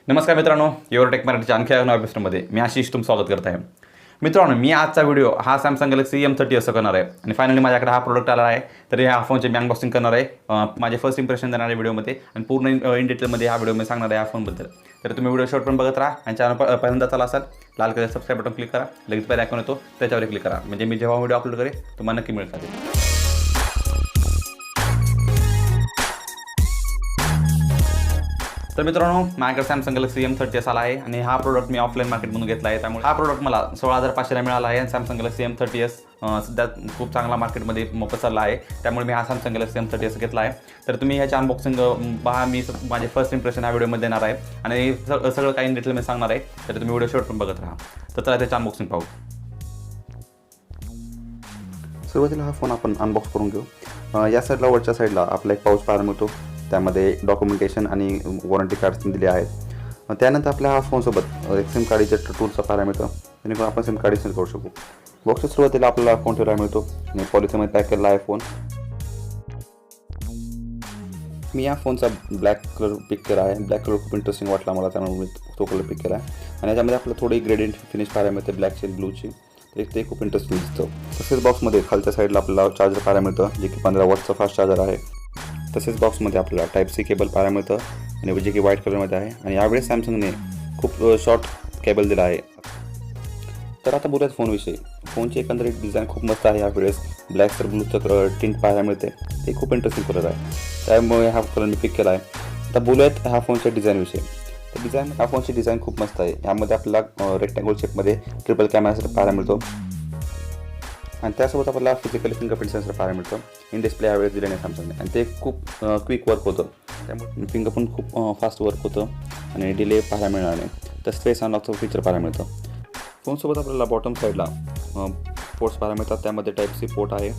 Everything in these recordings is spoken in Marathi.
नमस्कार मित्रांनो, युअर टेक मराठीच्या आणखी नव्या एपिसोडमध्ये मी आशिष तुमचं स्वागत करत आहे. मित्रांनो, मी आजचा व्हिडिओ हा सॅमसंग गॅलेक्सी M30 असं करणार आहे आणि फायनली माझ्याकडे हा प्रोडक्ट आला आहे. तर ह्या फोनचे मी अनबॉक्सिंग करणार आहे, माझे फर्स्ट इम्प्रेशन देणार आहे व्हिडिओमध्ये आणि पूर्ण इन डिटेलमध्ये हा व्हिडिओ मी सांगणार आहे या फोनबद्दल. तर तुम्ही व्हिडिओ शॉर्ट पण बघत राहा आणि चॅनल पहिल्यांदा चाला असाल लाल कलर सबस्क्राईब बटन क्लिक करा, लगेच बेल आयकॉन येतो त्याच्यावर क्लिक करा, म्हणजे मी जेव्हा व्हिडिओ अपलोड करेन तुम्हाला नक्की मिळतात. तर मित्रांनो, माझ्याकडे सॅमसंग गॅलेक्सी M30 आला आहे आणि हा प्रोडक्ट मी ऑफलाईन मार्केटमधून घेतला आहे. त्यामुळे हा प्रोडक्ट मला 16,500ला मिळाला आहे आणि सॅमसंग गॅलेक्सी M30 सध्या खूप चांगला मार्केटमध्ये पसरला आहे. त्यामुळे मी हा सॅमसंग गॅलेक्सी M30 घेतला आहे. तर तुम्ही ह्याची अनबॉक्सिंग पहा, मी माझे फर्स्ट इम्प्रेशन ह्या व्हिडिओमध्ये देणार आहे आणि सगळं काही डिटेल मी सांगणार आहे. तर तुम्ही व्हिडिओ शेवट पण बघत राहा. तर चला त्याची अनबॉक्सिंग पाहू. सुरुवातीला हा फोन आपण अनबॉक्स करून घेऊ. या साईडला वरच्या साईडला आपला एक पाऊच पाहायला मिळतो. त्यामध्ये डॉक्युमेंटेशन आणि वॉरंटी कार्ड्स दिले आहेत. त्यानंतर आपल्या हा फोनसोबत एक सिम कार्डचे टूलचा पाहायला मिळतं, जेणेकरून आपण सिम कार्ड एक्सचेंज करू शकू. बॉक्सच्या सुरुवातीला आपल्याला फोन ठेवायला मिळतो आणि पॉलिथीनमध्ये पॅक केलेला आहे फोन. मी या फोनचा ब्लॅक कलर पिक केला आहे. ब्लॅक कलर खूप इंटरेस्टिंग वाटला मला, त्यामुळे मी तो कलर पिक केला आहे. आणि याच्यामध्ये आपल्याला थोडी ग्रेडियंट फिनिश पाहायला मिळते ब्लॅकची आणि ब्लूची. ते खूप इंटरेस्टिंग दिसतं. तसेच बॉक्समध्ये खालच्या साईडला आपल्याला चार्जर पाहायला मिळतं, जे की 15 वॉटचं फास्ट चार्जर आहे. तसेच बॉक्समध्ये आपल्याला टाईप-C केबल पाहायला मिळतं आणि जे की व्हाईट कलरमध्ये आहे. आणि यावेळेस सॅमसंगने खूप शॉर्ट केबल दिला आहे. तर आता बोलूयात फोनविषयी. फोनची एकंदरीत डिझाईन खूप मस्त आहे. यावेळेस ब्लॅक तर ब्लूचं टिंट पाहायला मिळते, ते खूप इंटरेस्टिंग कलर आहे, त्यामुळे हा कलर मी पिक केला आहे. आता बोलूयात ह्या फोनच्या डिझाईनविषयी. तर ह्या फोनची डिझाईन खूप मस्त आहे. यामध्ये आपल्याला रेक्टँगल शेपमध्ये ट्रिपल कॅमेरा पाहायला मिळतो आणि त्यासोबत आपल्याला फिजिकली फिंगरप्रिंट सेन्सर पाहायला मिळतं. इन डिस्प्ले यावेळेस दिले नाही सॅमसंगने आणि ते खूप क्विक वर्क होतं, त्यामुळे फिंगरप्रिंट खूप फास्ट वर्क होतं आणि डिले पाहायला मिळणार नाही. तसं फेस अनलॉकचं फीचर पाहायला मिळतं. फोनसोबत आपल्याला बॉटम साईडला पोर्ट्स पाहायला मिळतात. त्यामध्ये टाईप-C पोर्ट आहे.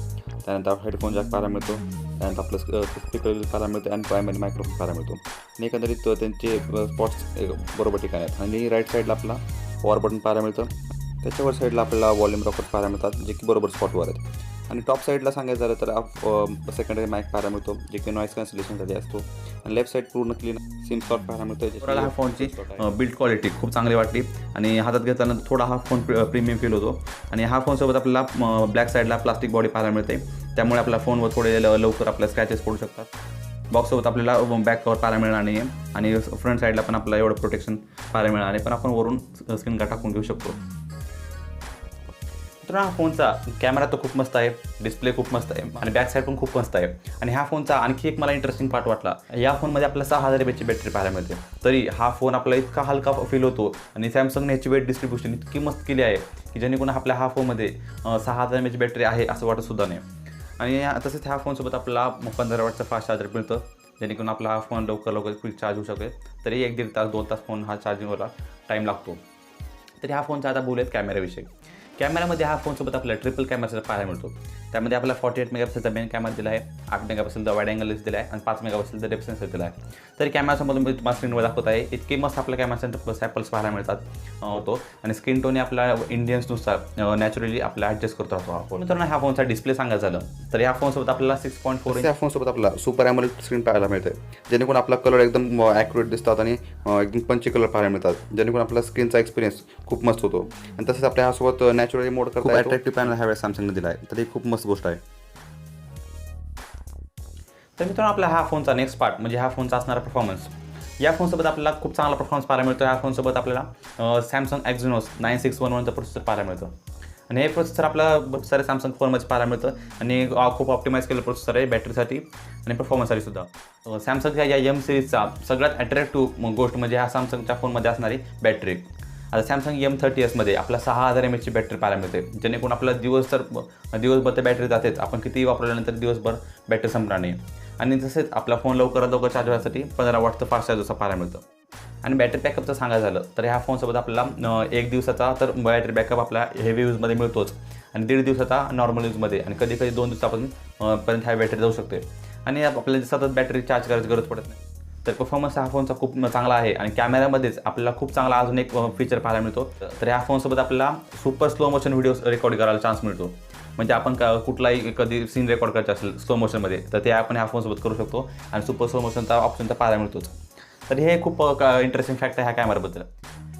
त्यानंतर हेडफोन जॅक पाहायला मिळतो. त्यानंतर आपलं स्पीकर पाहायला मिळतं आणि प्रायमरी मायक्रोफोन पाहायला मिळतो. आणि एकंदरीत त्यांचे स्पॉट्स बरोबर ठिकाणी आहेत. आणि राईट साईडला आपला पॉवर बटन पाहायला मिळतं. त्याच्यावर साईडला आपल्याला वॉल्यूम रॉकर्स पाहायला मिळतात, जे की बरोबर स्पॉटवर आहेत. आणि टॉप साईडला सांगायचं झालं तर सेकंडरी माईक पाहायला मिळतो, जे की नॉईस कॅन्सलेशनसाठी असतो. आणि लेफ्ट साईड पूर्ण क्लीन सिम स्लॉट पाहायला मिळतो. हा फोनची बिल्ड क्वालिटी खूप चांगली वाटली आणि हातात घेतल्यानंतर थोडा हा फोन प्रीमियम फील होतो. आणि हा फोनसोबत आपल्याला ब्लॅक साईडला प्लास्टिक बॉडी पाहायला मिळते, त्यामुळे आपल्या फोनवर थोडे लवकर आपल्या स्क्रॅचेस पडू शकतात. बॉक्ससोबत आपल्याला बॅक कवर पाहायला मिळणार नाही आहे आणि फ्रंट साईडला पण आपल्याला एवढं प्रोटेक्शन पाहायला मिळणार नाही, पण आपण वरून स्क्रीन गार्ड टाकून घेऊ शकतो. तर हा फोनचा कॅमेरा तर खूप मस्त आहे, डिस्प्ले खूप मस्त आहे आणि बॅक साईड पण खूप मस्त आहे. आणि ह्या फोनचा आणखी एक मला इंटरेस्टिंग पार्ट वाटला, या फोनमध्ये आपल्याला 6,000 mAhची बॅटरी पाहायला मिळते. तरी हा फोन आपला इतका हलका फील होतो आणि सॅमसंगने ह्याची वेट डिस्ट्रीब्युशन इतकी मस्त केली आहे की जेणेकरून आपल्या हा फोनमध्ये 6,000 mAhची बॅटरी आहे असं वाटत सुद्धा नाही. आणि तसेच ह्या फोनसोबत आपल्याला 15 वॉटचं फास्ट चार्जर मिळतं, जेणेकरून आपला हा फोन लवकर क्विक चार्ज होऊ शकेल. तरी 1-1.5 तास 2 तास फोन हा चार्जिंगला टाईम लागतो. तरी ह्या फोनचा आता बोलूयात कॅमेऱ्याविषयी. कॅमेरामध्ये हा फोनसोबत आपल्याला ट्रिपल कॅमेरा पाहायला मिळतो. त्यामध्ये आपल्याला 48 मेगापिक्सेलचा मेन कॅमेरा दिला आहे, 8 मेगापिक्सेलचा वाईड अँगल लेन्स दिला आहे आणि 5 मेगापिक्सेलचा डेप्थ सेन्सर दिला आहे. तरी कॅमेरासमोर मी तुम्हाला स्क्रीनवर दाखवत आहे, इतके मस्त आपल्या कॅमेरा सेंटर सॅम्पल्स पाहायला मिळतात होतो. आणि स्क्रीन टोनने आपल्या इंडियन्सनुसार नॅचरली आपला ॲडजस्ट करतो राहतो हा फोन. मित्रांनो, ह्या फोनचा डिस्प्ले सांगायचं झालं तर ह्या फोनसोबत आपल्याला 6.4 या फोनसोबत आपल्याला सुपर ॲमोलेड स्क्रीन पाहायला मिळते, जेणेकरून आपला कलर एकदम ॲक्युरेट दिसतात आणि एकदम पंची कलर पाहायला मिळतात, जेणेकरून आपला स्क्रीनचा एक्सपिरियन्स खूप मस्त होतो. आणि तसेच आपल्या ह्यासोबत नॅचरली मोड करता अट्रॅक्टिव्ह पॅनल ह्यावेळेस सॅमसंगने दिला आहे, तर ही खूप मस्त गोष्ट आहे. तर मित्रांनो, आपला हा फोनचा नेक्स्ट पार्ट म्हणजे हा फोनचा असणारा परफॉर्मन्स. या फोनसोबत आपल्याला खूप चांगला परफॉर्मन्स पाहायला मिळतो. या फोनसोबत आपल्याला सॅमसंग एक्झिनोस 9611चं प्रोसेसर पाहायला मिळतं आणि हे प्रोसेसर आपल्याला बहुत सारे सॅमसंग फोनमध्ये पाहायला मिळतं आणि खूप ऑप्टिमाइज केलेलं प्रोसेसर आहे बॅटरीसाठी आणि परफॉर्मन्ससाठी सुद्धा. सॅमसंगच्या या M सिरीजचा सगळ्यात अट्रॅक्टिव्ह गोष्ट म्हणजे हा सॅमसंगच्या फोनमध्ये असणारी बॅटरी. आता सॅमसंग M30sमध्ये आपला 6,000 mAhची बॅटरी पाहायला मिळते, जेणेकरून आपल्याला दिवसभर तर बॅटरी जातेच, आपण कितीही वापरल्यानंतर दिवसभर बॅटरी संपणार नाही. आणि तसेच आपला फोन लवकरात लवकर चार्ज होण्यासाठी 15 वॉटचं फास्ट चार्ज असं पाहायला मिळतं. आणि बॅटरी बॅकअपचं सांगायचं झालं तर ह्या फोनसोबत आपल्याला 1 दिवसाचा तर बॅटरी बॅकअप आपला हेवी यूजमध्ये मिळतोच आणि 1.5 दिवसाचा नॉर्मल यूजमध्ये आणि कधी 2 दिवसापर्यंत ह्या बॅटरी जाऊ शकते आणि आपल्याला सतत बॅटरी चार्ज करायची गरज पडत नाही. तर परफॉर्मन्स हा फोनचा खूप चांगला आहे आणि कॅमेऱ्यामध्येच आपल्याला खूप चांगला अजून एक फीचर पाहायला मिळतो. तर ह्या फोनसोबत आपल्याला super slow motion video record करायला चान्स मिळतो. म्हणजे आपण कुठलाही कधी सीन रेकॉर्ड करायचा असेल स्लो मोशनमध्ये तर ते आपण ह्या फोनसोबत करू शकतो आणि सुपर स्लो मोशनचा ऑप्शन तर पाहायला मिळतोच. तर हे खूप इंटरेस्टिंग फॅक्ट आहे ह्या कॅमेराबद्दल.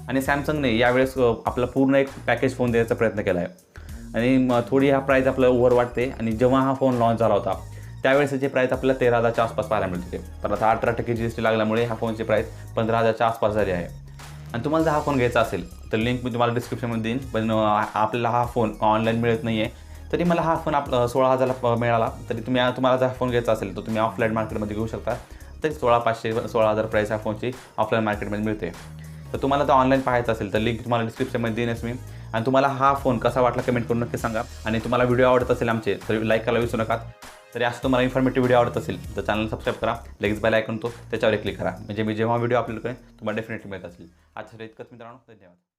आणि सॅमसंगने यावेळेस आपला पूर्ण एक पॅकेज फोन द्यायचा प्रयत्न केला आहे. आणि थोडी हा प्राईस आपल्याला ओव्हर वाटते. आणि जेव्हा हा फोन लॉन्च झाला होता त्यावेळेस याची प्राईस आपल्याला 13,000च्या आसपास पाहायला मिळते. तर आता 18% GST लागल्यामुळे ह्या फोनची प्राईस 15,000च्या आसपास झाली आहे. आणि तुम्हाला जर हा फोन घ्यायचा असेल तर लिंक मी तुम्हाला डिस्क्रिप्शनमध्ये देईन. पण आपल्याला हा फोन ऑनलाईन मिळत नाही आहे. तरी मला हा फोन 16,000ला मिळाला. तरी तुम्हाला जर हा फोन घ्यायचा असेल तर तुम्ही ऑफलाईन मार्केटमध्ये घेऊ शकता. तरी 16,500 16,000 प्राईस ह्या फोनची ऑफलाईन मार्केटमध्ये मिळते. तर तुम्हाला जर ऑनलाईन पाहायचं असेल तर लिंक तुम्हाला डिस्क्रिप्शनमध्ये देईनच मी. आणि तुम्हाला हा फोन कसा वाटला कमेंट करून नक्की सांगा. आणि तुम्हाला व्हिडिओ आवडत असेल आमचे तर लाईक करायला विसरू नका. तरी असं तुम्हाला इन्फॉर्मेटिव्ह व्हिडिओ आवडत असेल तर चॅनल सबस्क्राईब करा. लगेच बेल आयकॉन तो त्याच्यावर क्लिक करा. म्हणजे मी जेव्हा व्हिडिओ अपलोड करेन तुम्हाला डेफिनेटली मिळत असेल. आजच्या इतकंच मित्रांनो, धन्यवाद.